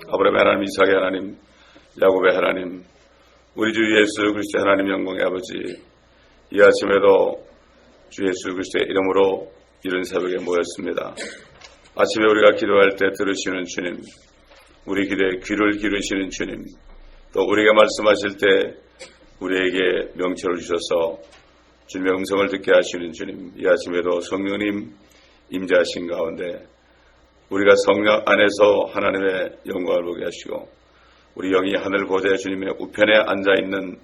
아브라함의 하나님, 이삭의 하나님, 야곱의 하나님, 우리 주 예수 그리스도의 하나님 영광의 아버지, 이 아침에도 주 예수 그리스도의 이름으로 이른 새벽에 모였습니다. 아침에 우리가 기도할 때 들으시는 주님, 우리 기도에 귀를 기르시는 주님, 또 우리가 말씀하실 때 우리에게 명철을 주셔서 주님의 음성을 듣게 하시는 주님, 이 아침에도 성령님 임재하신 가운데 우리가 성령 안에서 하나님의 영광을 보게 하시고 우리 영이 하늘 보좌의 주님의 우편에 앉아있는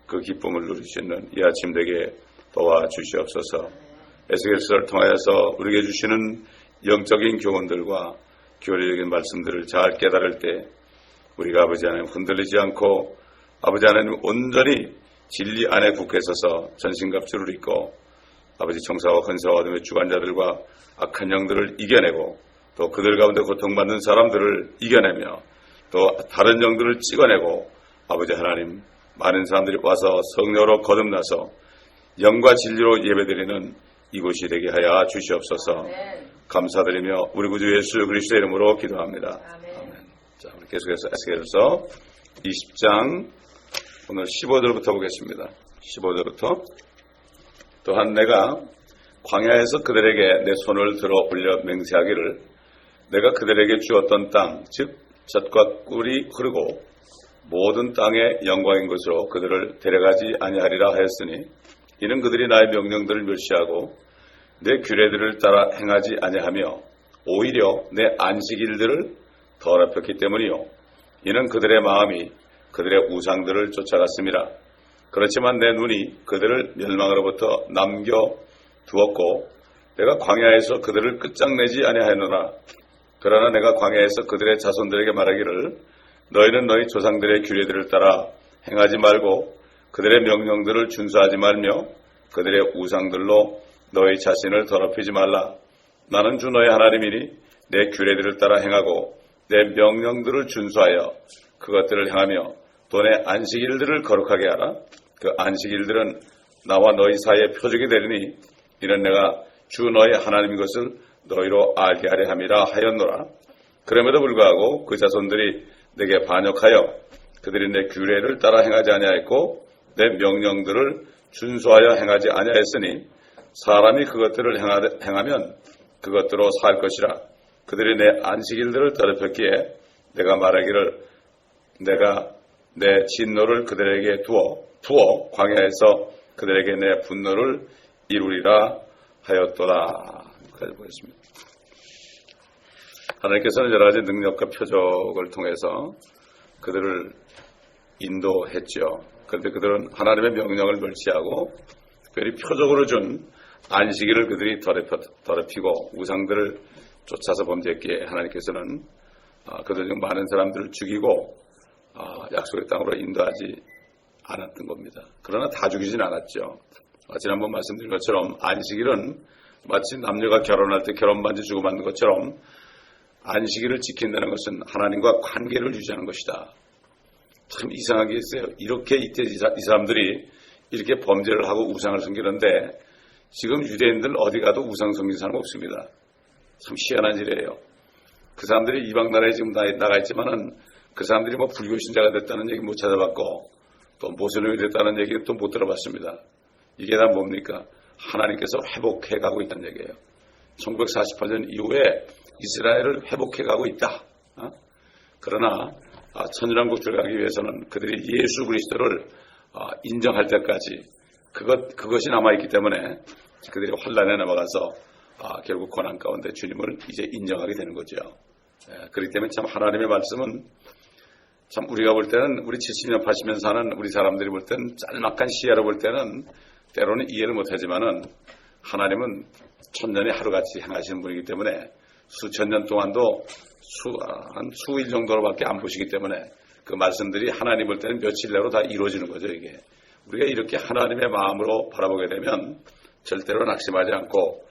그 기쁨을 누릴 수 있는 이 아침 되게 도와주시옵소서. 에스겔서를 통하여서 우리에게 주시는 영적인 교훈들과 교리적인 말씀들을 잘 깨달을 때 우리가 아버지 하나님 흔들리지 않고 아버지 하나님 온전히 진리 안에 굳게 서서 전신갑주를 입고 아버지 청사와 헌사와 어둠의 주관자들과 악한 영들을 이겨내고 또 그들 가운데 고통받는 사람들을 이겨내며 또 다른 영들을 찍어내고 아버지 하나님 많은 사람들이 와서 성령으로 거듭나서 영과 진리로 예배드리는 이곳이 되게 하여 주시옵소서. 감사드리며 우리 구주 예수 그리스도의 이름으로 기도합니다. 아멘. 자, 우리 계속해서 에스겔서 20장 오늘 15절부터 보겠습니다. 15절부터 또한 내가 광야에서 그들에게 내 손을 들어 올려 맹세하기를 내가 그들에게 주었던 땅, 즉 젖과 꿀이 흐르고 모든 땅의 영광인 것으로 그들을 데려가지 아니하리라 하였으니 이는 그들이 나의 명령들을 멸시하고 내 규례들을 따라 행하지 아니하며 오히려 내 안식일들을 더럽혔기 때문이요. 이는 그들의 마음이 그들의 우상들을 쫓아갔습니다. 그렇지만 내 눈이 그들을 멸망으로부터 남겨두었고 내가 광야에서 그들을 끝장내지 아니하였노라. 그러나 내가 광야에서 그들의 자손들에게 말하기를 너희는 너희 조상들의 규례들을 따라 행하지 말고 그들의 명령들을 준수하지 말며 그들의 우상들로 너희 자신을 더럽히지 말라. 나는 주 너희 하나님이니 내 규례들을 따라 행하고 내 명령들을 준수하여 그것들을 행하며 또 내 안식일들을 거룩하게 하라. 그 안식일들은 나와 너희 사이의 표적이 되리니 이는 내가 주 너희 하나님인 것을 너희로 알게 하려 함이라 하였노라. 그럼에도 불구하고 그 자손들이 내게 반역하여 그들이 내 규례를 따라 행하지 아니하였고 내 명령들을 준수하여 행하지 아니하였으니 사람이 그것들을 행하면 그것들로 살 것이라. 그들이 내 안식일들을 더럽혔기에 내가 말하기를 내가 내 진노를 그들에게 부어 광야에서 그들에게 내 분노를 이루리라 하였도다. 여기까지 보겠습니다. 하나님께서는 여러 가지 능력과 표적을 통해서 그들을 인도했죠. 그런데 그들은 하나님의 명령을 멸시하고 특별히 표적으로 준 안식일을 그들이 더럽히고 우상들을 쫓아서 범죄했기에 하나님께서는 그들 중 많은 사람들을 죽이고 약속의 땅으로 인도하지 않았던 겁니다. 그러나 다 죽이진 않았죠. 지난번 말씀드린 것처럼 안식일은 마치 남녀가 결혼할 때 결혼반지 주고받는 것처럼 안식일을 지킨다는 것은 하나님과 관계를 유지하는 것이다. 참 이상하게 했어요. 이렇게 이때 이 사람들이 이렇게 범죄를 하고 우상을 섬기는데 지금 유대인들 어디 가도 우상 섬기는 사람 없습니다. 참 희한한 일이에요. 그 사람들이 이방 나라에 지금 나가 있지만은 그 사람들이 뭐 불교 신자가 됐다는 얘기 못 찾아봤고 또 모슬림이 됐다는 얘기 또 못 들어봤습니다. 이게 다 뭡니까? 하나님께서 회복해가고 있다는 얘기예요. 1948년 이후에 이스라엘을 회복해가고 있다. 그러나 천년왕국을 가기 위해서는 그들이 예수 그리스도를 인정할 때까지 그것이 남아있기 때문에 그들이 환란에 넘어가서 결국 고난 가운데 주님을 이제 인정하게 되는 거죠. 그렇기 때문에 참 하나님의 말씀은 참 우리가 볼 때는 우리 70년 80년 사는 우리 사람들이 볼 때는 짤막한 시야로 볼 때는 때로는 이해를 못하지만은 하나님은 천년이 하루같이 행하시는 분이기 때문에 수천 년 동안도 한 수일 정도로밖에 안 보시기 때문에 그 말씀들이 하나님 볼 때는 며칠 내로 다 이루어지는 거죠. 이게 우리가 이렇게 하나님의 마음으로 바라보게 되면 절대로 낙심하지 않고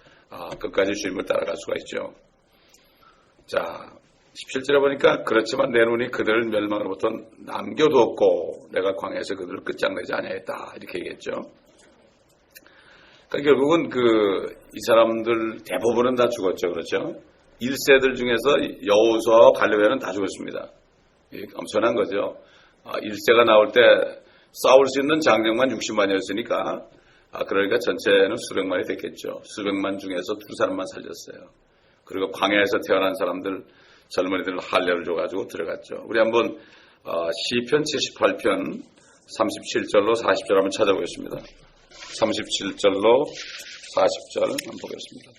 끝까지 주님을 따라갈 수가 있죠. 자, 17절에 보니까 그렇지만 내 눈이 그들을 멸망으로부터 남겨두었고 내가 광야에서 그들을 끝장내지 아니하였다 이렇게 얘기했죠. 그러니까 결국은 이 사람들 대부분은 다 죽었죠. 그렇죠? 1세들 중에서 여호수아와 갈렙에는 다 죽었습니다. 엄청난 거죠. 일세가 나올 때 싸울 수 있는 장정만 60만이었으니까 그러니까 전체는 수백만이 됐겠죠. 수백만 중에서 2사람만 살렸어요. 그리고 광야에서 태어난 사람들 젊은이들 할례를 줘가지고 들어갔죠. 우리 한번 시편 78편 37절로 40절 한번 찾아보겠습니다. 37절로 40절 한번 보겠습니다.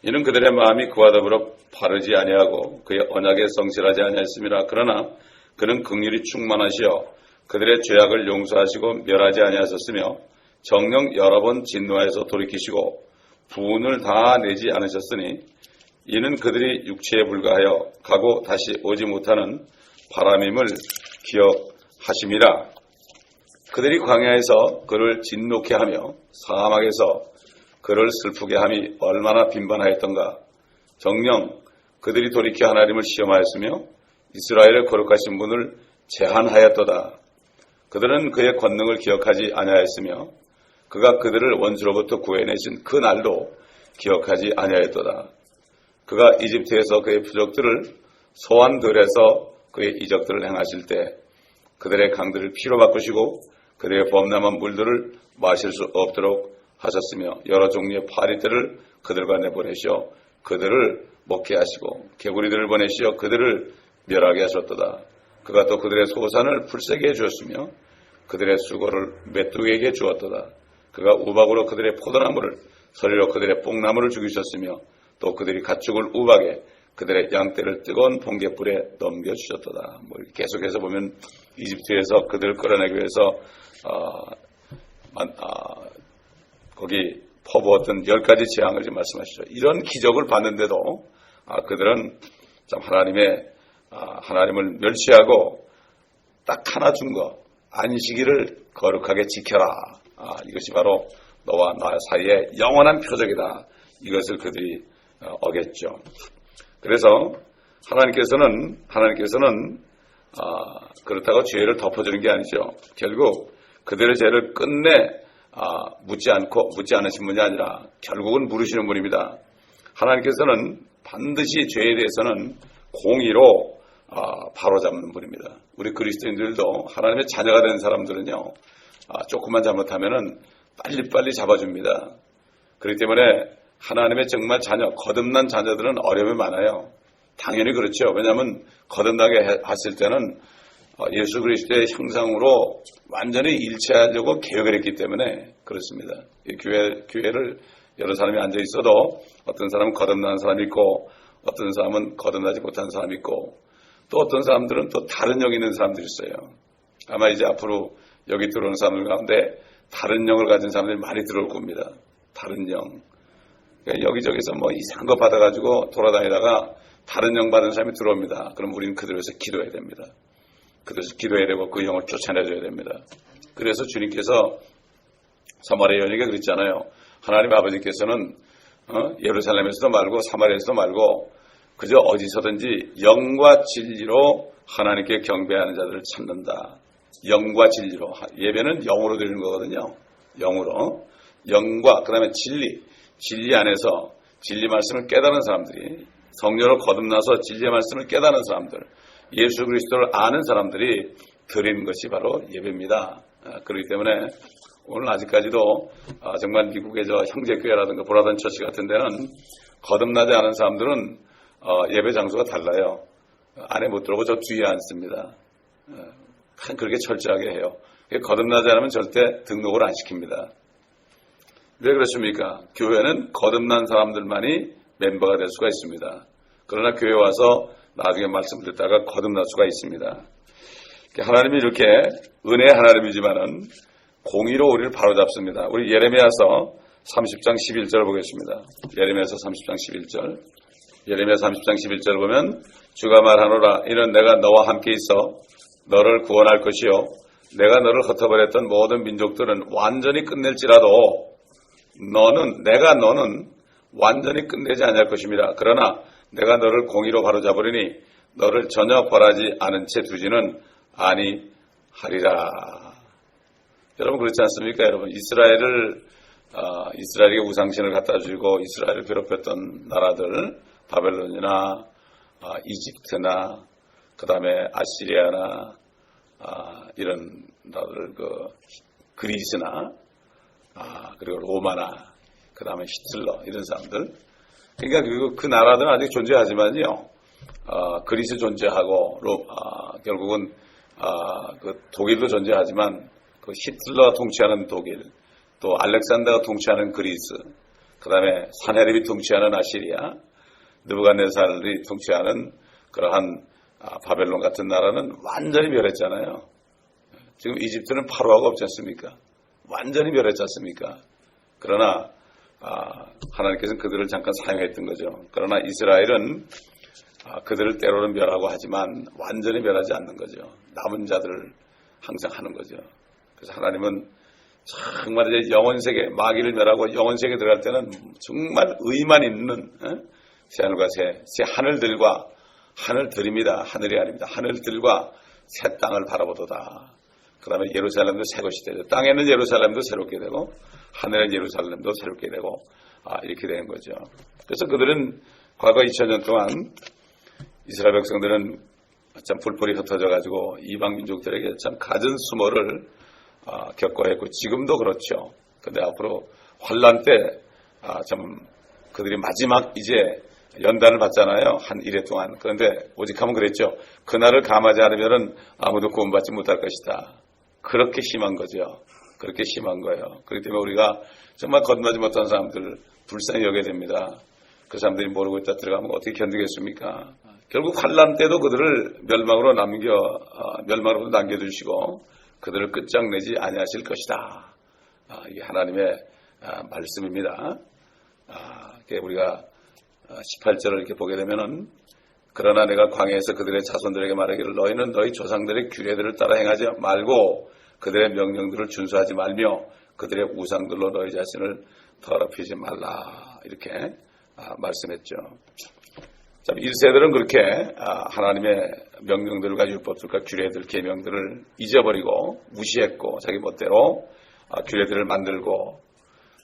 이는 그들의 마음이 그와 더불어 바르지 아니하고 그의 언약에 성실하지 아니하였음이라. 그러나 그는 긍휼이 충만하시어 그들의 죄악을 용서하시고 멸하지 아니하셨으며 정녕 여러 번 진노하여서 돌이키시고 부은을 다 내지 않으셨으니 이는 그들이 육체에 불과하여 가고 다시 오지 못하는 바람임을 기억하심이라. 그들이 광야에서 그를 진노케 하며 사막에서 그를 슬프게 함이 얼마나 빈번하였던가. 정녕 그들이 돌이켜 하나님을 시험하였으며 이스라엘의 거룩하신 분을 제한하였도다. 그들은 그의 권능을 기억하지 아니하였으며 그가 그들을 원수로부터 구해내신 그 날도 기억하지 아니하였도다. 그가 이집트에서 그의 부족들을 소환들에서 그의 이적들을 행하실 때 그들의 강들을 피로 바꾸시고 그들의 범람한 물들을 마실 수 없도록 하셨으며 여러 종류의 파리들을 그들과 내보내시어 그들을 먹게 하시고 개구리들을 보내시어 그들을 멸하게 하셨도다. 그가 또 그들의 소산을 풀세게 해주었으며 그들의 수고를 메뚜기에게 주었도다. 그가 우박으로 그들의 포도나무를 서리로 그들의 뽕나무를 죽이셨으며 또 그들이 가축을 우박에 그들의 양떼를 뜨거운 번갯불에 넘겨주셨도다. 계속해서 보면 이집트에서 그들을 끌어내기 위해서 거기 퍼부었던 10가지 재앙을 지금 말씀하시죠. 이런 기적을 봤는데도 그들은 참 하나님을 멸시하고 딱 하나 준 거, 안식일을 거룩하게 지켜라. 이것이 바로 너와 나 사이의 영원한 표적이다. 이것을 그들이 어겼죠. 그래서 하나님께서는 그렇다고 죄를 덮어주는 게 아니죠. 결국 그들의 죄를 끝내 묻지 않으신 분이 아니라 결국은 물으시는 분입니다. 하나님께서는 반드시 죄에 대해서는 공의로 바로잡는 분입니다. 우리 그리스도인들도 하나님의 자녀가 된 사람들은요, 조금만 잘못하면은 빨리빨리 잡아줍니다. 그렇기 때문에 하나님의 정말 자녀, 거듭난 자녀들은 어려움이 많아요. 당연히 그렇죠. 왜냐하면 거듭나게 했을 때는 예수 그리스도의 형상으로 완전히 일치하려고 계획을 했기 때문에 그렇습니다. 이 교회를 여러 사람이 앉아 있어도 어떤 사람은 거듭난 사람이 있고 어떤 사람은 거듭나지 못한 사람이 있고 또 어떤 사람들은 또 다른 영이 있는 사람들이 있어요. 아마 이제 앞으로 여기 들어오는 사람들 가운데 다른 영을 가진 사람들이 많이 들어올 겁니다. 다른 영. 그러니까 여기저기서 뭐 이상한 거 받아가지고 돌아다니다가 다른 영 받은 사람이 들어옵니다. 그럼 우리는 그들에서 기도해야 됩니다. 그래서 기도해야 되고 그 영을 쫓아내줘야 됩니다. 그래서 주님께서 사마리아 여인에게 그랬잖아요. 하나님 아버지께서는 예루살렘에서도 말고 사마리아에서도 말고 그저 어디서든지 영과 진리로 하나님께 경배하는 자들을 찾는다. 영과 진리로. 예배는 영으로 드리는 거거든요. 영으로. 영과 그 다음에 진리 안에서 진리 말씀을 깨달은 사람들이 성령으로 거듭나서 진리의 말씀을 깨달은 사람들, 예수 그리스도를 아는 사람들이 드리는 것이 바로 예배입니다. 그렇기 때문에 오늘 아직까지도 정말 미국의 저 형제교회라든가 보라던 처치 같은 데는 거듭나지 않은 사람들은 예배 장소가 달라요. 안에 못 들어오고 저 뒤에 앉습니다. 그렇게 철저하게 해요. 거듭나지 않으면 절대 등록을 안 시킵니다. 왜 그렇습니까? 교회는 거듭난 사람들만이 멤버가 될 수가 있습니다. 그러나 교회 와서 나중에 말씀 듣다가 거듭날 수가 있습니다. 하나님이 이렇게 은혜의 하나님이지만은 공의로 우리를 바로잡습니다. 우리 예레미야서 30장 11절 보겠습니다. 예레미야서 30장 11절. 예레미야 30장 11절 보면 주가 말하노라 이는 내가 너와 함께 있어 너를 구원할 것이요 내가 너를 흩어버렸던 모든 민족들은 완전히 끝낼지라도 너는 완전히 끝내지 않을 것입니다. 그러나 내가 너를 공의로 바로잡으리니 너를 전혀 벌하지 않은 채 두지는 아니하리라. 여러분 그렇지 않습니까? 여러분 이스라엘에게 우상신을 갖다 주고 이스라엘을 괴롭혔던 나라들 바벨론이나 이집트나 그 다음에 아시리아나 이런 나라들 그리스나 그리고 로마나 그 다음에 히틀러 이런 사람들. 그러니까 그 나라들은 아직 존재하지만요. 그리스 존재하고 결국은 그 독일도 존재하지만 그 히틀러가 통치하는 독일, 또 알렉산더가 통치하는 그리스, 그 다음에 사네립이 통치하는 아시리아, 느부갓네살이 통치하는 그러한 바벨론 같은 나라는 완전히 멸했잖아요. 지금 이집트는 파로아가 없지 않습니까? 완전히 멸했지 않습니까? 그러나 하나님께서는 그들을 잠깐 사용했던 거죠. 그러나 이스라엘은 그들을 때로는 멸하고 하지만 완전히 멸하지 않는 거죠. 남은 자들을 항상 하는 거죠. 그래서 하나님은 정말 이제 영원세계, 마귀를 멸하고 영원세계 들어갈 때는 정말 의만 있는 새하늘과 새 하늘들과 하늘들입니다. 하늘이 아닙니다. 하늘들과 새 땅을 바라보도다. 그 다음에 예루살렘도 새 것이 되죠. 땅에 있는 예루살렘도 새롭게 되고 하늘에 있는 예루살렘도 새롭게 되고 이렇게 되는 거죠. 그래서 그들은 과거 2000년 동안 이스라엘 백성들은 참 불법이 흩어져 가지고 이방 민족들에게 참 갖은 수모를 겪어야 했고 지금도 그렇죠. 근데 앞으로 환란 때 참 그들이 마지막 이제 연단을 받잖아요. 한 1회 동안. 그런데 오직하면 그랬죠. 그날을 감하지 않으면 아무도 구원받지 못할 것이다. 그렇게 심한 거죠. 그렇게 심한 거예요. 그렇기 때문에 우리가 정말 거듭나지 못한 사람들을 불쌍히 여겨야 됩니다. 그 사람들이 모르고 있다 들어가면 어떻게 견디겠습니까? 결국 환란 때도 그들을 멸망으로 남겨두시고 그들을 끝장내지 아니하실 것이다. 이게 하나님의 말씀입니다. 우리가 18절을 이렇게 보게 되면은 그러나 내가 광야에서 그들의 자손들에게 말하기를 너희는 너희 조상들의 규례들을 따라 행하지 말고 그들의 명령들을 준수하지 말며 그들의 우상들로 너희 자신을 더럽히지 말라. 이렇게 말씀했죠. 1세들은 그렇게 하나님의 명령들과 율법들과 규례들, 계명들을 잊어버리고 무시했고 자기 멋대로 규례들을 만들고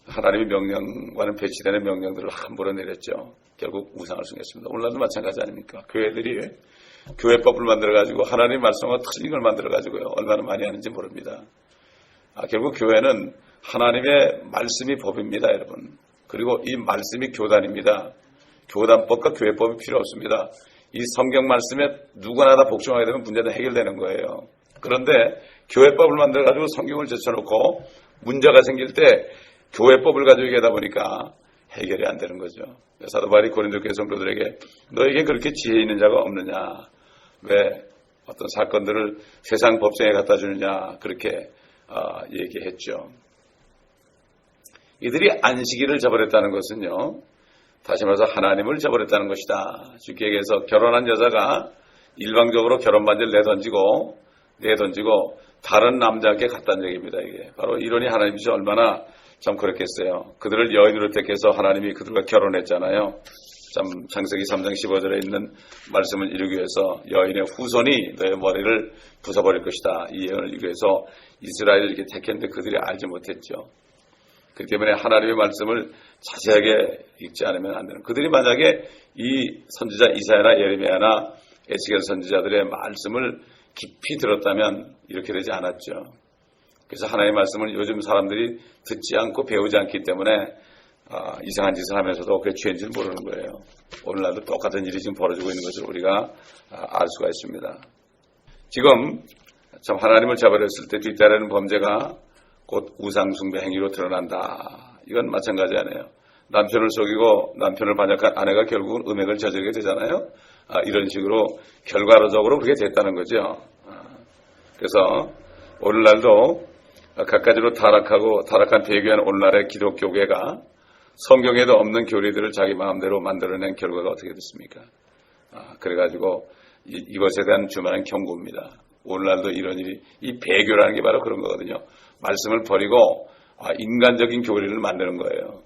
하나님의 명령과는 배치되는 명령들을 함부로 내렸죠. 결국 우상을 숭했습니다. 오늘날도 마찬가지 아닙니까? 교회들이 교회법을 만들어가지고 하나님의 말씀과 틀린 걸 만들어가지고요. 얼마나 많이 하는지 모릅니다. 결국 교회는 하나님의 말씀이 법입니다, 여러분. 그리고 이 말씀이 교단입니다. 교단법과 교회법이 필요 없습니다. 이 성경 말씀에 누구나 다 복종하게 되면 문제는 해결되는 거예요. 그런데 교회법을 만들어가지고 성경을 제쳐놓고 문제가 생길 때 교회법을 가지고 얘기하다 보니까 해결이 안 되는 거죠. 사도 바울이 고린도 교회 성도들에게 너에게 그렇게 지혜 있는 자가 없느냐? 왜 어떤 사건들을 세상 법정에 갖다 주느냐? 그렇게 얘기했죠. 이들이 안식일을 저버렸다는 것은요. 다시 말해서 하나님을 저버렸다는 것이다. 쉽게 얘기해서 결혼한 여자가 일방적으로 결혼 반지를 내던지고 다른 남자에게 갖다는 얘기입니다. 이게 바로 이론이 하나님이시 얼마나 참 그렇겠어요. 그들을 여인으로 택해서 하나님이 그들과 결혼했잖아요. 참 창세기 3장 15절에 있는 말씀을 이루기 위해서 여인의 후손이 너의 머리를 부숴버릴 것이다. 이 예언을 이루기 위해서 이스라엘을 이렇게 택했는데 그들이 알지 못했죠. 그렇기 때문에 하나님의 말씀을 자세하게 읽지 않으면 안 되는. 그들이 만약에 이 선지자 이사야나 예레미야나 에스겔 선지자들의 말씀을 깊이 들었다면 이렇게 되지 않았죠. 그래서 하나님의 말씀을 요즘 사람들이 듣지 않고 배우지 않기 때문에 이상한 짓을 하면서도 그게 죄인지를 모르는 거예요. 오늘날도 똑같은 일이 지금 벌어지고 있는 것을 우리가 알 수가 있습니다. 지금 참 하나님을 저버렸을 때 뒤따르는 범죄가 곧 우상숭배 행위로 드러난다. 이건 마찬가지 아니에요. 남편을 속이고 남편을 반역한 아내가 결국은 음행을 저지르게 되잖아요. 이런 식으로 결과적으로 그렇게 됐다는 거죠. 그래서 오늘날도 갖가지로 타락한 배교한 오늘날의 기독교계가 성경에도 없는 교리들을 자기 마음대로 만들어낸 결과가 어떻게 됐습니까? 그래가지고 이것에 대한 주만한 경고입니다. 오늘날도 이런 일이, 이 배교라는 게 바로 그런 거거든요. 말씀을 버리고 인간적인 교리를 만드는 거예요.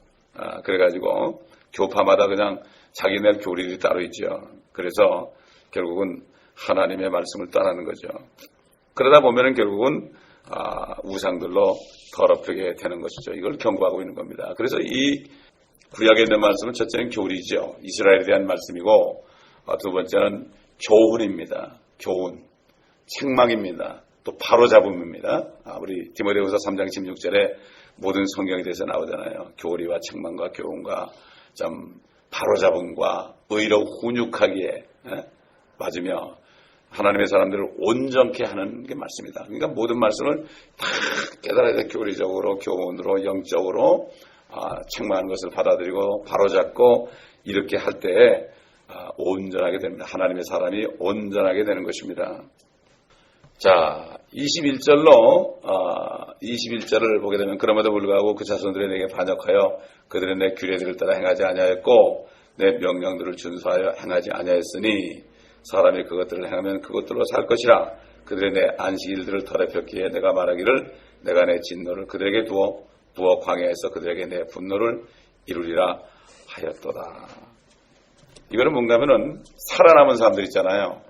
그래가지고 교파마다 그냥 자기네 교리들이 따로 있죠. 그래서 결국은 하나님의 말씀을 따르는 거죠. 그러다 보면은 결국은 우상들로 더럽히게 되는 것이죠. 이걸 경고하고 있는 겁니다. 그래서 이 구약에 있는 말씀은 첫째는 교리죠. 이스라엘에 대한 말씀이고 두 번째는 교훈입니다. 교훈, 책망입니다. 또 바로잡음입니다. 우리 디모데후서 3장 16절에 모든 성경에 대해서 나오잖아요. 교리와 책망과 교훈과 좀 바로잡음과 의로 훈육하기에 맞으며 하나님의 사람들을 온전케 하는 게 말씀이다. 그러니까 모든 말씀을 다 깨달아야 돼. 교리적으로, 교훈으로, 영적으로 책망하는 것을 받아들이고 바로잡고 이렇게 할 때 온전하게 됩니다. 하나님의 사람이 온전하게 되는 것입니다. 자, 21절을 보게 되면 그럼에도 불구하고 그 자손들이 내게 반역하여 그들은 내 규례들을 따라 행하지 아니하였고 내 명령들을 준수하여 행하지 아니하였으니 사람이 그것들을 행하면 그것들로 살 것이라. 그들의 내 안식일들을 더럽혔기에 내가 말하기를 내가 내 진노를 그들에게 두어 광야에서 그들에게 내 분노를 이루리라 하였도다. 이거는 뭔가 하면은 살아남은 사람들 있잖아요.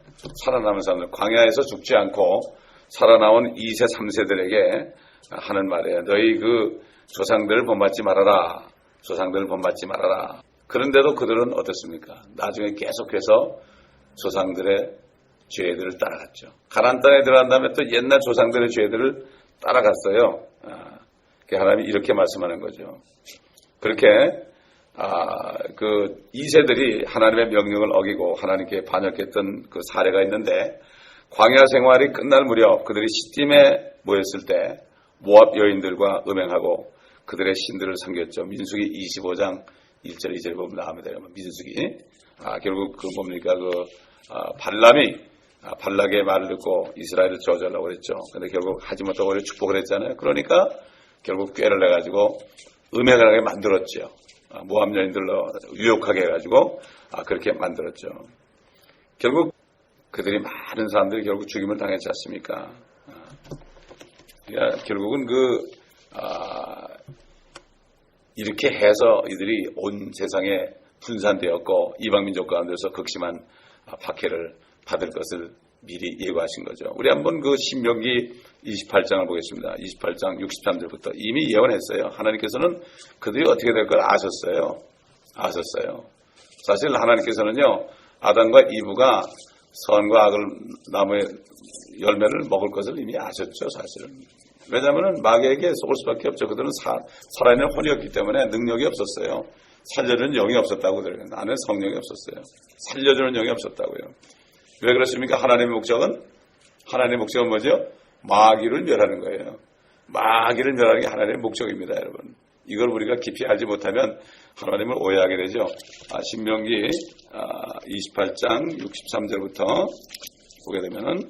살아남은 사람들, 광야에서 죽지 않고 살아나온 2세, 3세들에게 하는 말이에요. 너희 그 조상들을 본받지 말아라. 조상들을 본받지 말아라. 그런데도 그들은 어떻습니까? 나중에 계속해서 조상들의 죄들을 따라갔죠. 가나안 땅에 들어간 다음에 또 옛날 조상들의 죄들을 따라갔어요. 하나님이 이렇게 말씀하는 거죠. 그렇게 그 2세들이 하나님의 명령을 어기고 하나님께 반역했던 그 사례가 있는데 광야 생활이 끝날 무렵 그들이 시딤에 모였을 때 모압 여인들과 음행하고 그들의 신들을 섬겼죠. 민수기 25장 1절 2절에 보면 나옵니다. 민수기 결국 그 뭡니까 발락의 말을 듣고 이스라엘을 저주하려고 그랬죠. 근데 결국 하지 못하고 오히려 축복을 했잖아요. 그러니까 결국 꾀를 내가지고 음행을 하게 만들었죠. 모압 여인들로 유혹하게 해가지고 그렇게 만들었죠. 결국 그들이 많은 사람들이 결국 죽임을 당했지 않습니까? 그러니까 결국은 이렇게 해서 이들이 온 세상에 분산되었고 이방민족 가운데서 극심한 박해를 받을 것을 미리 예고하신 거죠. 우리 한번 그 신명기 28장을 보겠습니다. 28장 63절부터 이미 예언했어요. 하나님께서는 그들이 어떻게 될 걸 아셨어요. 사실 하나님께서는요, 아담과 이브가 선과 악을 나무의 열매를 먹을 것을 이미 아셨죠, 사실은. 왜냐하면 마귀에게 속을 수밖에 없죠. 그들은 살아있는 혼이었기 때문에 능력이 없었어요. 살려주는 영이 없었다고 그래요. 나는 성령이 없었어요. 살려주는 영이 없었다고요. 왜 그렇습니까? 하나님의 목적은 뭐죠? 마귀를 멸하는 거예요. 마귀를 멸하는 게 하나님의 목적입니다, 여러분. 이걸 우리가 깊이 알지 못하면 하나님을 오해하게 되죠. 신명기 28장 63절부터 보게 되면은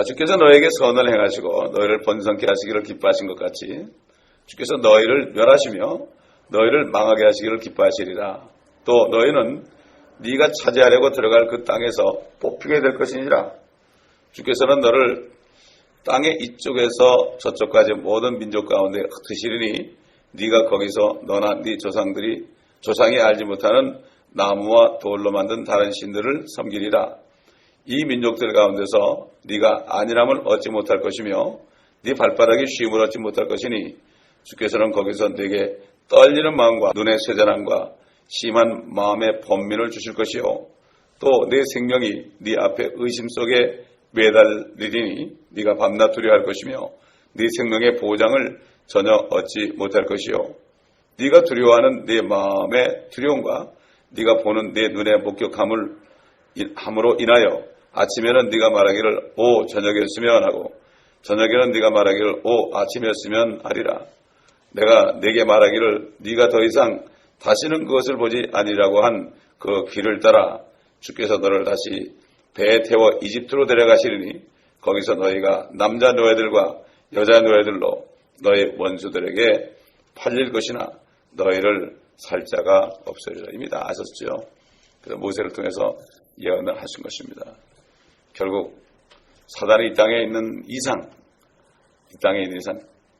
주께서 너에게 선을 행하시고 너희를 번성케 하시기를 기뻐하신 것 같이 주께서 너희를 멸하시며 너희를 망하게 하시기를 기뻐하시리라. 또 너희는 네가 차지하려고 들어갈 그 땅에서 뽑히게 될 것이니라. 주께서는 너를 땅의 이쪽에서 저쪽까지 모든 민족 가운데 흩으시리니 네가 거기서 너나 네 조상이 알지 못하는 나무와 돌로 만든 다른 신들을 섬기리라. 이 민족들 가운데서 네가 안일함을 얻지 못할 것이며 네 발바닥이 쉼을 얻지 못할 것이니 주께서는 거기서 네게 떨리는 마음과 눈의 쇠잔함과 심한 마음의 번민을 주실 것이요 또 네 생명이 네 앞에 의심 속에 매달리리니 네가 밤낮 두려워할 것이며 네 생명의 보장을 전혀 얻지 못할 것이요 네가 두려워하는 네 마음의 두려움과 네가 보는 네 눈의 목격함으로 인하여 아침에는 네가 말하기를 오 저녁이었으면 하고 저녁에는 네가 말하기를 오 아침이었으면 하리라. 내가 네게 말하기를 네가 더 이상 다시는 그것을 보지 아니라고 한 그 길을 따라 주께서 너를 다시 배에 태워 이집트로 데려가시리니 거기서 너희가 남자 노예들과 여자 노예들로 너희 원수들에게 팔릴 것이나 너희를 살 자가 없으리라. 이미 다 아셨죠. 그래서 모세를 통해서 예언을 하신 것입니다. 결국 사단이 이 땅에 있는 이상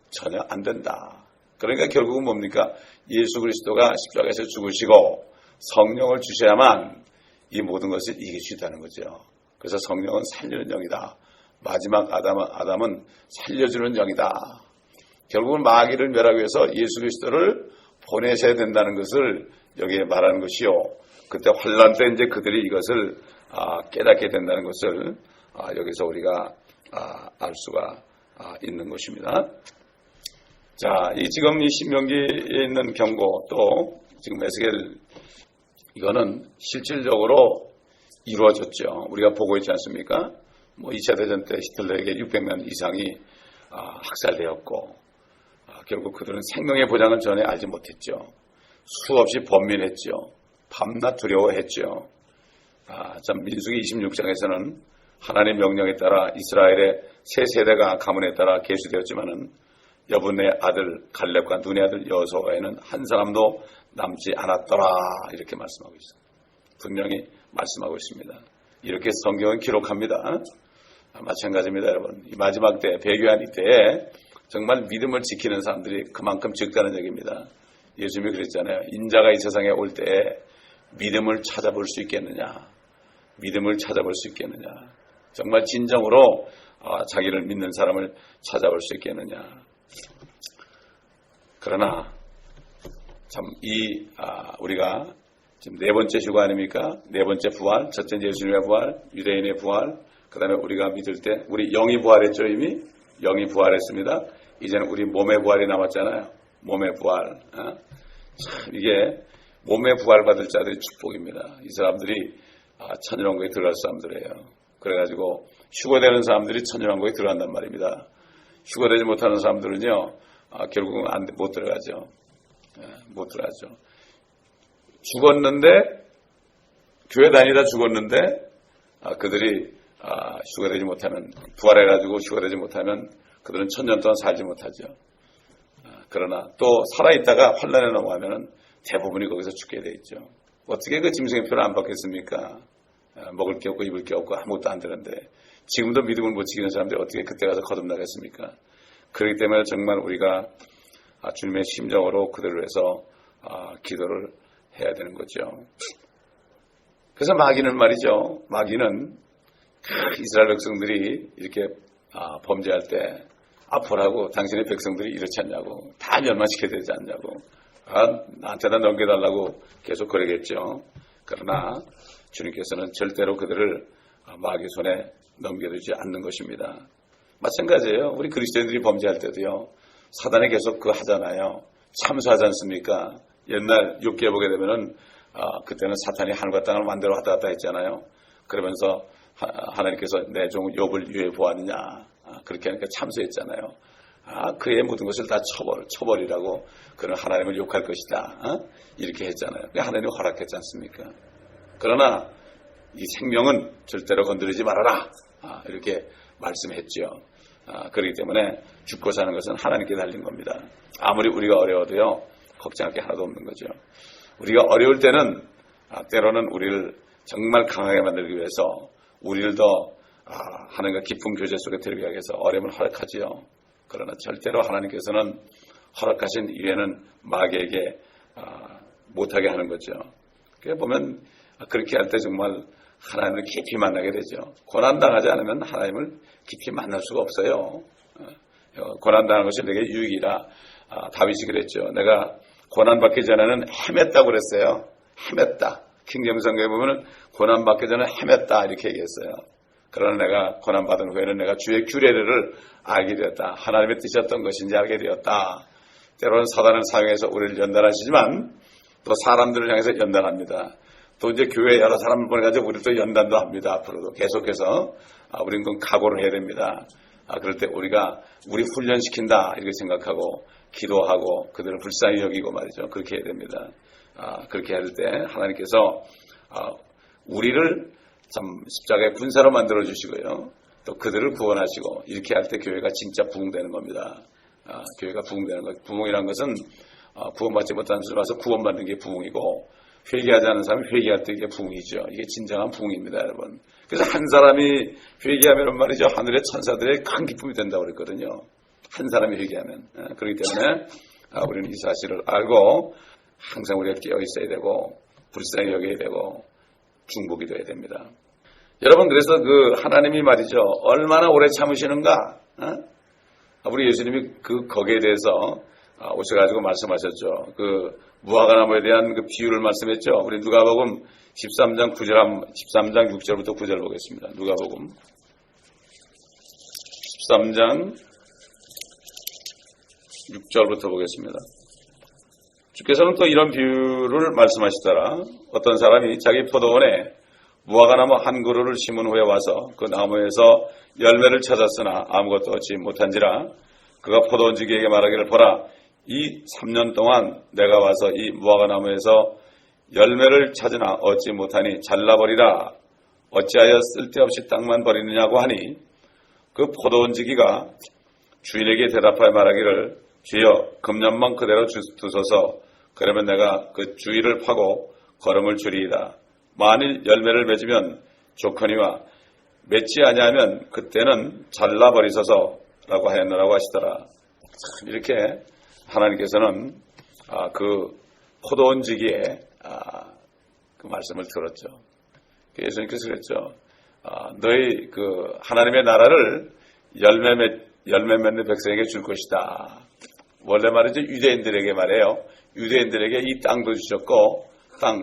전혀 안 된다. 그러니까 결국은 뭡니까? 예수 그리스도가 십자가에서 죽으시고 성령을 주셔야만 이 모든 것을 이길 수 있다는 거죠. 그래서 성령은 살리는 영이다. 마지막 아담은 살려주는 영이다. 결국은 마귀를 멸하기 위해서 예수 그리스도를 보내셔야 된다는 것을 여기에 말하는 것이요. 그때 환란 때 이제 그들이 이것을 깨닫게 된다는 것을 여기서 우리가 알 수가 있는 것입니다. 자, 지금 이 신명기에 있는 경고 또 지금 에스겔 이거는 실질적으로 이루어졌죠. 우리가 보고 있지 않습니까? 2차 대전 때 히틀러에게 600명 이상이 학살되었고 결국 그들은 생명의 보장을 전혀 알지 못했죠. 수없이 번민했죠. 밤낮 두려워했죠. 참 민수기 26장에서는 하나님의 명령에 따라 이스라엘의 세 세대가 가문에 따라 계수되었지만은 여분의 아들 갈렙과 눈의 아들 여호수아에는 한 사람도 남지 않았더라 이렇게 말씀하고 있습니다. 분명히 말씀하고 있습니다. 이렇게 성경은 기록합니다. 마찬가지입니다, 여러분. 이 마지막 때, 배교한 이때에 정말 믿음을 지키는 사람들이 그만큼 적다는 얘기입니다. 예수님이 그랬잖아요. 인자가 이 세상에 올 때에 믿음을 찾아볼 수 있겠느냐. 믿음을 찾아볼 수 있겠느냐. 정말 진정으로 자기를 믿는 사람을 찾아볼 수 있겠느냐. 그러나 참 우리가 지금 네 번째 휴가 아닙니까? 네 번째 부활, 첫째 예수님의 부활, 유대인의 부활, 그 다음에 우리가 믿을 때 우리 영이 부활했죠. 이미 영이 부활했습니다. 이제는 우리 몸의 부활이 남았잖아요. 몸의 부활. 참 이게 몸의 부활 받을 자들이 축복입니다. 이 사람들이 천년왕국에 들어갈 사람들이에요. 그래가지고 휴거되는 사람들이 천년왕국에 들어간단 말입니다. 휴거되지 못하는 사람들은요 결국은 못 들어가죠. 못 들어가죠. 죽었는데 교회 다니다 죽었는데 그들이 휴거되지 못하면 부활해가지고 휴거되지 못하면 그들은 천년 동안 살지 못하죠. 그러나 또 살아있다가 환난에 넘어가면 대부분이 거기서 죽게 돼 있죠. 어떻게 그 짐승의 표를 안 받겠습니까? 먹을 게 없고 입을 게 없고 아무것도 안 되는데 지금도 믿음을 못 지키는 사람들이 어떻게 그때 가서 거듭나겠습니까? 그렇기 때문에 정말 우리가 주님의 심정으로 그들을 위해서 기도를 해야 되는 거죠. 그래서 마귀는 말이죠. 마귀는 이스라엘 백성들이 이렇게 범죄할 때 보라고 당신의 백성들이 이렇지 않냐고 다 멸망시켜야 되지 않냐고 나한테다 넘겨달라고 계속 그러겠죠. 그러나 주님께서는 절대로 그들을 마귀 손에 넘겨두지 않는 것입니다. 마찬가지예요. 우리 그리스도인들이 범죄할 때도요. 사단이 계속 그거 하잖아요. 참수하지 않습니까? 옛날 욥기에 보게 되면은 그때는 사탄이 하늘과 땅을 만들어 왔다 갔다 했잖아요. 그러면서 하나님께서 내 종 욥을 유해 보았느냐 그렇게 하니까 참수했잖아요. 그의 모든 것을 다 처벌이라고 그는 하나님을 욕할 것이다 이렇게 했잖아요. 하나님이 허락했지 않습니까? 그러나 이 생명은 절대로 건드리지 말아라 이렇게 말씀했죠. 그렇기 때문에 죽고 사는 것은 하나님께 달린 겁니다. 아무리 우리가 어려워도요 걱정할 게 하나도 없는 거죠. 우리가 어려울 때는 때로는 우리를 정말 강하게 만들기 위해서 우리를 더 하나님과 깊은 교제 속에 들어가기 위해서 어려움을 허락하지요. 그러나 절대로 하나님께서는 허락하신 이외에는 마귀에게 못하게 하는 거죠. 그래 보면 그렇게 할 때 정말 하나님을 깊이 만나게 되죠. 고난당하지 않으면 하나님을 깊이 만날 수가 없어요. 고난당하는 것이 내게 유익이라 다윗이 그랬죠. 내가 고난받기 전에는 헤맸다고 그랬어요. 헤맸다. 킹정성경에 보면 고난받기 전에 헤맸다 이렇게 얘기했어요. 그러나 내가 고난받은 후에는 내가 주의 규례를 알게 되었다. 하나님의 뜻이었던 것인지 알게 되었다. 때로는 사단을 사용해서 우리를 연단하시지만 또 사람들을 향해서 연단합니다. 또 이제 교회 여러 사람을 보내가지고 우리를 또 연단도 합니다. 앞으로도 계속해서 우리는 그건 각오를 해야 됩니다. 그럴 때 우리가 우리 훈련시킨다 이렇게 생각하고 기도하고 그들을 불쌍히 여기고 말이죠. 그렇게 해야 됩니다. 그렇게 할 때 하나님께서 우리를 참 십자가의 군사로 만들어 주시고요. 또 그들을 구원하시고 이렇게 할 때 교회가 진짜 부흥되는 겁니다. 교회가 부흥되는 것. 부흥이라는 것은 구원받지 못하는 사람이 와서 구원받는 게 부흥이고 회개하지 않는 사람이 회개할 때 이게 부흥이죠. 이게 진정한 부흥입니다, 여러분. 그래서 한 사람이 회개하면 말이죠. 하늘의 천사들의 큰 기쁨이 된다고 그랬거든요. 한 사람이 회개하면. 그렇기 때문에 우리는 이 사실을 알고 항상 우리가 깨어 있어야 되고 불쌍히 여겨야 되고 중보기도해야 됩니다. 여러분 그래서 그 하나님이 말이죠. 얼마나 오래 참으시는가? 우리 예수님이 거기에 대해서 오셔가지고 말씀하셨죠. 그 무화과나무에 대한 그 비유를 말씀했죠. 우리 누가복음 13장 6절부터 9절 보겠습니다. 누가복음 13장 6절부터 보겠습니다. 주께서는 또 이런 비유를 말씀하시더라. 어떤 사람이 자기 포도원에 무화과나무 한 그루를 심은 후에 와서 그 나무에서 열매를 찾았으나 아무것도 얻지 못한지라. 그가 포도원주기에게 말하기를, 보라, 이 3년 동안 내가 와서 이 무화과나무에서 열매를 찾으나 얻지 못하니 잘라버리라. 어찌하여 쓸데없이 땅만 버리느냐고 하니, 그 포도원주기가 주인에게 대답하여 말하기를, 주여, 금년만 그대로 두소서. 그러면 내가 그 주위를 파고 거름을 주리이다. 만일 열매를 맺으면 좋거니와 맺지 아니하면 그때는 잘라버리소서라고 하였느라고 하시더라. 참, 이렇게 하나님께서는 그 포도원지기에 그 말씀을 들었죠. 예수님께서 그랬죠. 너희 그 하나님의 나라를 열매 맺는 백성에게 줄 것이다. 원래 말이죠. 유대인들에게 말해요. 유대인들에게 이 땅도 주셨고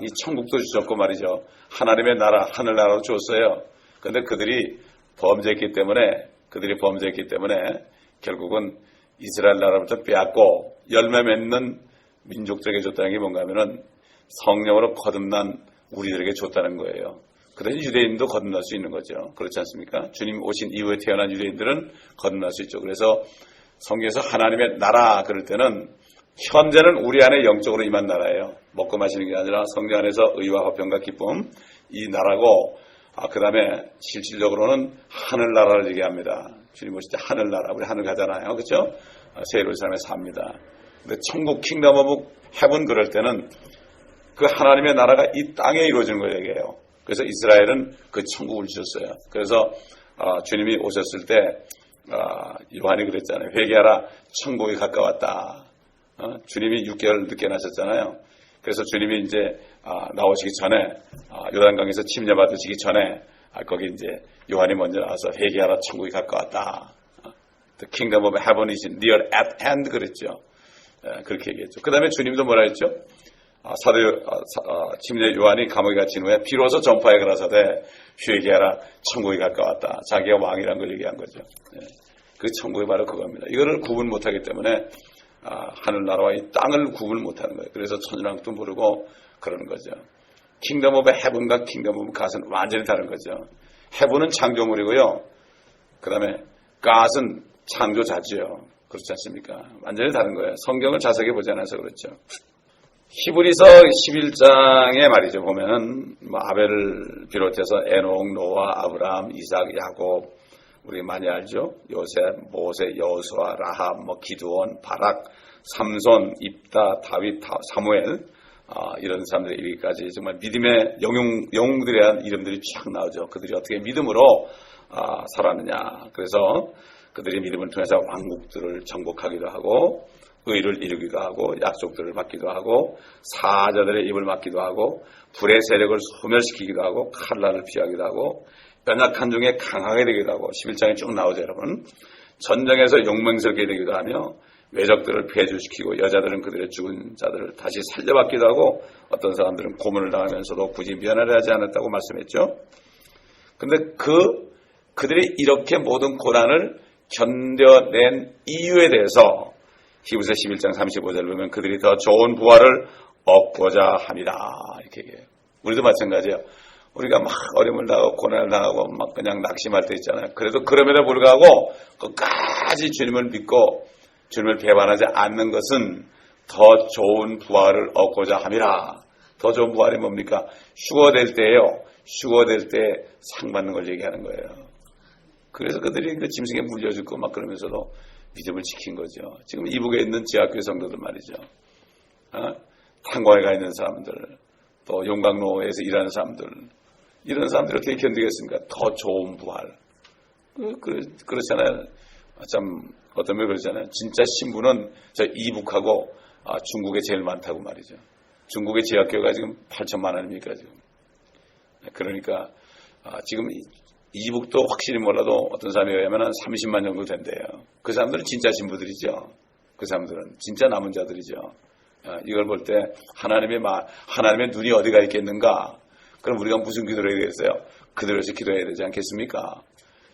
이 천국도 주셨고 말이죠. 하나님의 나라, 하늘나라도 줬어요. 그런데 그들이 범죄했기 때문에 결국은 이스라엘 나라부터 빼앗고 열매 맺는 민족들에게 줬다는 게 뭔가 하면은 성령으로 거듭난 우리들에게 줬다는 거예요. 그래서 유대인도 거듭날 수 있는 거죠. 그렇지 않습니까? 주님 오신 이후에 태어난 유대인들은 거듭날 수 있죠. 그래서 성경에서 하나님의 나라 그럴 때는 현재는 우리 안에 영적으로 임한 나라예요. 먹고 마시는 게 아니라 성령 안에서 의와 화평과 기쁨, 이 나라고, 그 다음에 실질적으로는 하늘나라를 얘기합니다. 주님 오실 때 하늘나라, 우리 하늘 가잖아요. 그렇죠? 새 예루살렘에 삽니다. 근데 천국 킹덤 오브 헤븐 그럴 때는 그 하나님의 나라가 이 땅에 이루어지는 걸 얘기해요. 그래서 이스라엘은 그 천국을 주셨어요. 그래서 주님이 오셨을 때 요한이 그랬잖아요. 회개하라, 천국이 가까웠다. 주님이 6개월 늦게 나셨잖아요. 그래서 주님이 이제 나오시기 전에 요단강에서 침례받으시기 전에 거기 이제 요한이 먼저 나와서 회개하라, 천국이 가까웠다. The kingdom of heaven is near at hand 그랬죠. 그렇게 얘기했죠. 그 다음에 주님도 뭐라 했죠? 침례 요한이 감옥에 갇힌 후에 비로소 전파에 가라사대 회개하라, 천국이 가까웠다. 자기가 왕이란 걸 얘기한 거죠. 그 천국이 바로 그겁니다. 이거를 구분 못하기 때문에 하늘나라와 이 땅을 구분을 못하는 거예요. 그래서 천연왕도 모르고 그러는 거죠. 킹덤 오브 헤븐과 킹덤 오브 갓은 완전히 다른 거죠. 헤븐은 창조물이고요. 그 다음에 갓은 창조자지요. 그렇지 않습니까? 완전히 다른 거예요. 성경을 자세하게 보지 않아서 그렇죠. 히브리서 11장에 말이죠. 보면은 아벨을 비롯해서 에녹, 노아, 아브라함, 이삭, 야곱, 우리 많이 알죠? 요셉, 모세, 여호수아, 라합, 기드온, 바락, 삼손, 입다, 다윗, 사무엘, 이런 사람들의 이르기까지 정말 믿음의 영웅들에 대한 이름들이 쫙 나오죠. 그들이 어떻게 믿음으로 살았느냐. 그래서 그들이 믿음을 통해서 왕국들을 정복하기도 하고 의를 이루기도 하고 약속들을 받기도 하고 사자들의 입을 막기도 하고 불의 세력을 소멸시키기도 하고 칼날을 피하기도 하고 연약한 중에 강하게 되기도 하고 11장에 쭉 나오죠. 여러분. 전쟁에서 용맹스럽게 되기도 하며 외적들을 폐주시키고 여자들은 그들의 죽은 자들을 다시 살려받기도 하고 어떤 사람들은 고문을 당하면서도 굳이 면회를 하지 않았다고 말씀했죠. 그런데 그들이 이렇게 모든 고난을 견뎌낸 이유에 대해서 히브리서 11장 35절을 보면 그들이 더 좋은 부활을 얻고자 합니다. 이렇게 얘기해요. 우리도 마찬가지예요. 우리가 막 어려움을 당하고 고난을 당하고 막 그냥 낙심할 때 있잖아요. 그래도 그럼에도 불구하고 끝까지 주님을 믿고 주님을 배반하지 않는 것은 더 좋은 부활을 얻고자 함이라. 더 좋은 부활이 뭡니까? 휴거될 때예요. 휴거될 때 상 받는 걸 얘기하는 거예요. 그래서 그들이 그 짐승에 물려 죽고 막 그러면서도 믿음을 지킨 거죠. 지금 이북에 있는 지하교회 성도들 말이죠. 탄광에 가 있는 사람들, 또 용광로에서 일하는 사람들, 이런 사람들이 어떻게 견디겠습니까? 더 좋은 부활. 그렇잖아요. 참 어떤 분 그러잖아요. 진짜 신부는 저 이북하고 중국에 제일 많다고 말이죠. 중국의 지하교회가 지금 8천만 원입니까 지금. 그러니까 지금 이북도 확실히 몰라도 어떤 사람에 의하면 한 30만 정도 된대요. 그 사람들은 진짜 신부들이죠. 그 사람들은 진짜 남은 자들이죠. 이걸 볼 때 하나님의 눈이 어디가 있겠는가? 그럼 우리가 무슨 기도를 해야 되겠어요? 그들에서 기도해야 되지 않겠습니까?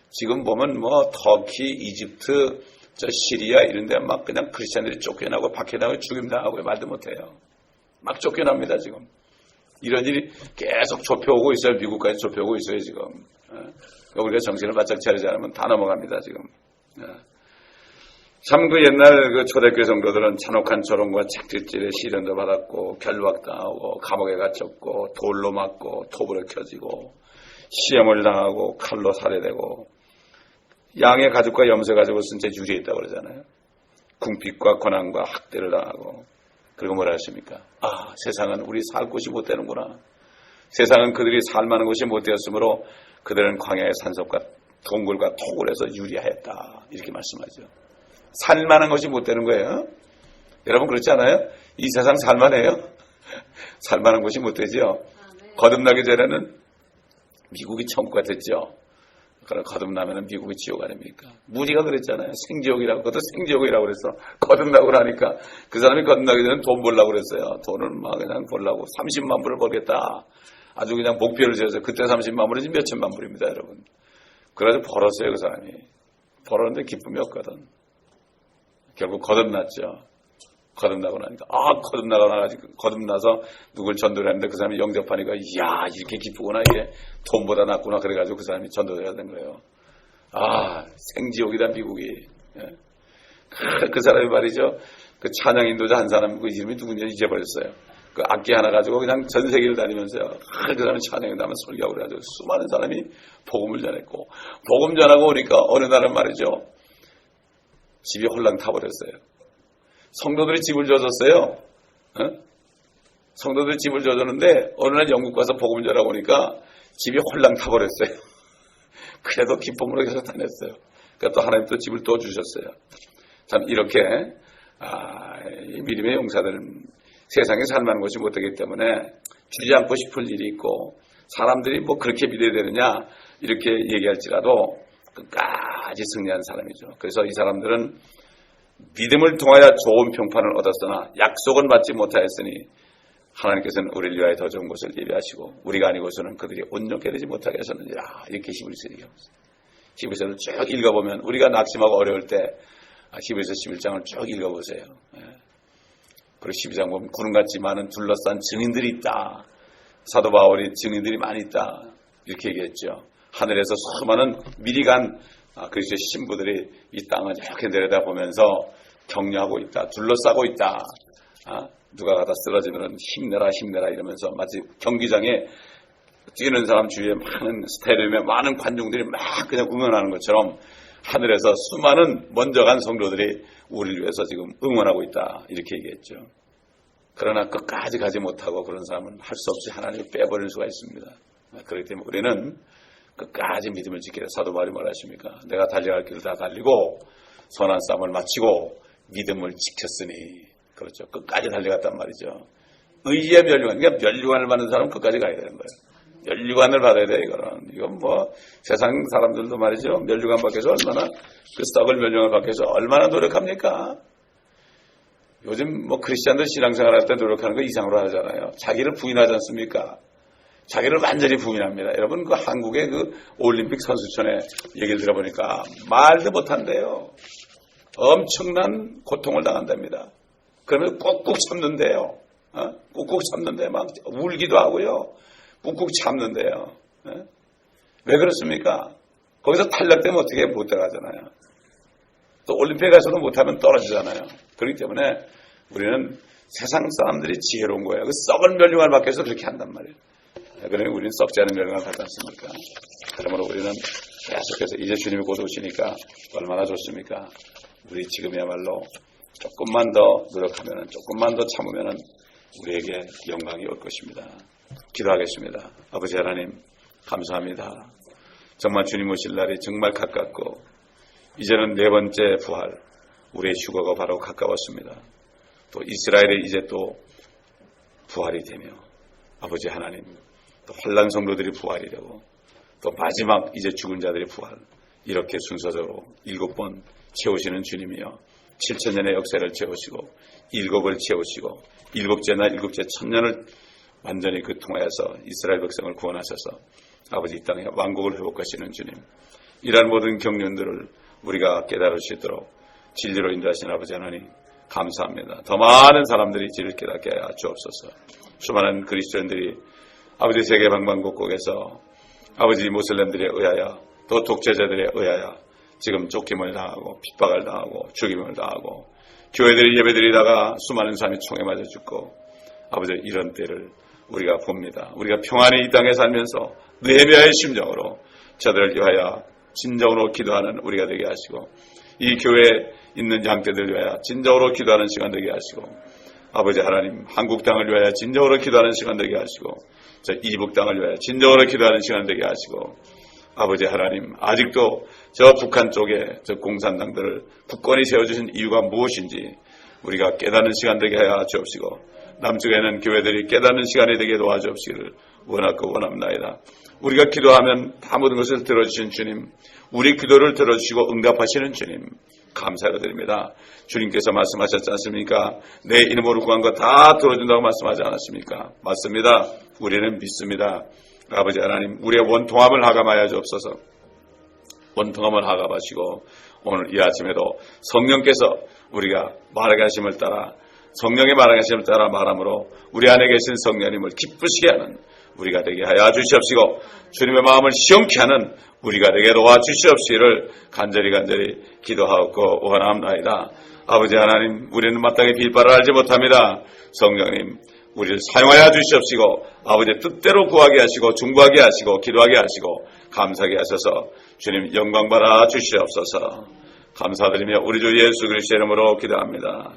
지금 보면 뭐 터키, 이집트, 저 시리아 이런데 막 그냥 크리스천들이 쫓겨나고 박해나고 죽임당하고 말도 못해요. 막 쫓겨납니다 지금. 이런 일이 계속 좁혀오고 있어요. 미국까지 좁혀오고 있어요 지금. 그러니까 우리가 정신을 바짝 차리지 않으면 다 넘어갑니다 지금. 참 그 옛날 그 초대교회 성도들은 잔혹한 조롱과 책질질에 시련도 받았고 결박당하고 감옥에 갇혔고 돌로 맞고 톱으로 켜지고 시험을 당하고 칼로 살해되고 양의 가죽과 염소 가죽을 쓴 채 유리했다고 그러잖아요. 궁핍과 고난과 학대를 당하고 그리고 뭐라 하십니까? 아, 세상은 우리 살 곳이 못 되는구나. 세상은 그들이 살만한 곳이 못 되었으므로 그들은 광야의 산속과 동굴과 톡을 해서 유리하였다. 이렇게 말씀하죠. 살만한 것이 못 되는 거예요. 여러분 그렇지 않아요? 이 세상 살만해요? 살만한 곳이 못 되죠. 거듭나기 전에는 미국이 천국가 됐죠. 그럼 거듭나면 미국이 지옥 아닙니까? 무지가 그랬잖아요. 생지옥이라고. 그것도 생지옥이라고 그랬어. 거듭나고 나니까 그 사람이 거듭나기 전에 돈 벌라고 그랬어요. 돈을 막 그냥 벌라고 30만 불을 벌겠다. 아주 그냥 목표를 지어서 그때 30만 불이지 몇천만 불입니다, 여러분. 그래서 벌었어요, 그 사람이. 벌었는데 기쁨이 없거든. 결국 거듭났죠. 거듭나고 나니까 거듭나서 누굴 전도를 했는데 그 사람이 영접하니까 이야 이렇게 기쁘구나 이게 돈보다 낫구나 그래가지고 그 사람이 전도가 된 거예요. 아 생지옥이다 미국이. 그 사람이 말이죠. 그 찬양 인도자 한 사람 그 이름이 누군지 잊어버렸어요. 그 악기 하나 가지고 그냥 전 세계를 다니면서요. 그 사람이 찬양에 나면 설교하고 그래가지고 수많은 사람이 복음을 전했고 복음 전하고 오니까 어느 날은 말이죠. 집이 홀랑 타버렸어요. 성도들이 집을 줘줬어요. 성도들이 집을 줘줬는데 어느 날 영국 가서 복음을 전하고 오니까 집이 홀랑 타버렸어요. 그래도 기쁨으로 계속 다녔어요. 그러니까 또 하나님 또 집을 또 주셨어요. 참 이렇게 믿음의 용사들은 세상에 살만한 것이 못되기 때문에 주지 않고 싶을 일이 있고 사람들이 뭐 그렇게 믿어야 되느냐 이렇게 얘기할지라도 끝까지 승리한 사람이죠. 그래서 이 사람들은 믿음을 통하여 좋은 평판을 얻었으나 약속은 받지 못하였으니 하나님께서는 우리를 위하여 더 좋은 것을 예비하시고 우리가 아니고서는 그들이 온전케 되지 못하게 하셨느니라. 이렇게 히브리서 얘기하고 있어요. 히브리서를 쭉 읽어보면 우리가 낙심하고 어려울 때 히브리서 11장을 쭉 읽어보세요. 그리고 12장 보면 구름같이 많은 둘러싼 증인들이 있다. 사도 바울이 증인들이 많이 있다. 이렇게 얘기했죠. 하늘에서 수많은 미리 간 그리스도의 신부들이 이 땅을 이렇게 내려다보면서 격려하고 있다. 둘러싸고 있다. 누가 가다 쓰러지면 힘내라 힘내라 이러면서 마치 경기장에 뛰는 사람 주위에 많은 스타디움에 많은 관중들이 막 그냥 응원하는 것처럼 하늘에서 수많은 먼저 간 성도들이 우리를 위해서 지금 응원하고 있다. 이렇게 얘기했죠. 그러나 끝까지 가지 못하고 그런 사람은 할 수 없이 하나님을 빼버릴 수가 있습니다. 그렇기 때문에 우리는 끝까지 믿음을 지키라. 사도 바울이 뭐라십니까? 내가 달려갈 길을 다 달리고 선한 싸움을 마치고 믿음을 지켰으니. 그렇죠. 끝까지 달려갔단 말이죠. 의의 면류관. 그러니까 면류관을 받는 사람은 끝까지 가야 되는 거예요. 면류관을 받아야 돼, 이거는. 이건 뭐 세상 사람들도 말이죠. 면류관 받기 위해서 얼마나 그 썩을 면류관을 받기 위해서 얼마나 노력합니까? 요즘 뭐 크리스찬들 신앙생활 할 때 노력하는 거 이상으로 하잖아요. 자기를 부인하지 않습니까? 자기를 완전히 부인합니다. 여러분 그 한국의 그 올림픽 선수촌의 얘기를 들어보니까 말도 못한대요. 엄청난 고통을 당한답니다. 그러면 꾹꾹 참는데요. 꾹꾹 참는데 막 울기도 하고요. 꾹꾹 참는데요. 왜 그렇습니까? 거기서 탈락되면 어떻게 못 들어가잖아요. 또 올림픽에 가서도 못하면 떨어지잖아요. 그렇기 때문에 우리는 세상 사람들이 지혜로운 거예요. 그 썩은 면류관을 받기 위해서 그렇게 한단 말이에요. 그러니 우리는 썩지 않은 면류관을 받지 않습니까? 그러므로 우리는 계속해서 이제 주님이 곧 오시니까 얼마나 좋습니까? 우리 지금이야말로 조금만 더 노력하면, 조금만 더 참으면 우리에게 영광이 올 것입니다. 기도하겠습니다. 아버지 하나님 감사합니다. 정말 주님 오실 날이 정말 가깝고 이제는 네 번째 부활, 우리의 휴거가 바로 가까웠습니다. 또 이스라엘이 이제 또 부활이 되며 아버지 하나님 또 환난 성도들이 부활이 되고 또 마지막 이제 죽은 자들이 부활, 이렇게 순서대로 7번 채우시는 주님이여 7천년의 역사를 채우시고 7을 채우시고 7째 날 7째 천년을 완전히 통하여서 이스라엘 백성을 구원하셔서 아버지 이 땅에 왕국을 회복하시는 주님, 이러한 모든 경륜들을 우리가 깨달을 수 있도록 진리로 인도하신 아버지 하나님 감사합니다. 더 많은 사람들이 진리를 깨닫게 하여 주옵소서. 수많은 그리스도인들이 아버지 세계 방방곡곡에서 아버지 모슬렘들에 의하여 또 독재자들에 의하여 지금 쫓김을 당하고 핍박을 당하고 죽임을 당하고 교회들이 예배드리다가 수많은 사람이 총에 맞아 죽고 아버지 이런 때를 우리가 봅니다. 우리가 평안히 이 땅에 살면서 느헤미야의 심정으로 저들을 위하여 진정으로 기도하는 우리가 되게 하시고 이 교회에 있는 양떼들을 위하여 진정으로 기도하는 시간 되게 하시고 아버지 하나님 한국 땅을 위하여 진정으로 기도하는 시간 되게 하시고 저 이북 땅을 위하여 진정으로 기도하는 시간 되게 하시고 아버지 하나님 아직도 저 북한 쪽에 저 공산당들을 국권이 세워주신 이유가 무엇인지 우리가 깨닫는 시간 되게 하여 주옵시고 남쪽에는 교회들이 깨닫는 시간이 되게 도와주옵시기를 원하고 원합나이다. 우리가 기도하면 다 모든 것을 들어주신 주님, 우리 기도를 들어주시고 응답하시는 주님 감사를 드립니다. 주님께서 말씀하셨지 않습니까? 내 이름으로 구한 거 다 들어준다고 말씀하지 않았습니까? 맞습니다. 우리는 믿습니다. 아버지 하나님 우리의 원통함을 하감하여 주옵소서. 원통함을 하감하시고 오늘 이 아침에도 성령께서 우리가 말하게 하심을 따라 성령의 말하게 하심을 따라 말함으로 우리 안에 계신 성령님을 기쁘시게 하는 우리가 되게 하여 주시옵시고 주님의 마음을 시원케 하는 우리가 되게 도와주시옵시기를 간절히 기도하고 원합나이다. 아버지 하나님 우리는 마땅히 빌바를 알지 못합니다. 성령님 우리를 사용하여 주시옵시고 아버지의 뜻대로 구하게 하시고 중보하게 하시고 기도하게 하시고 감사하게 하셔서 주님 영광 받아 주시옵소서. 감사드리며 우리 주 예수 그리스도의 이름으로 기도합니다.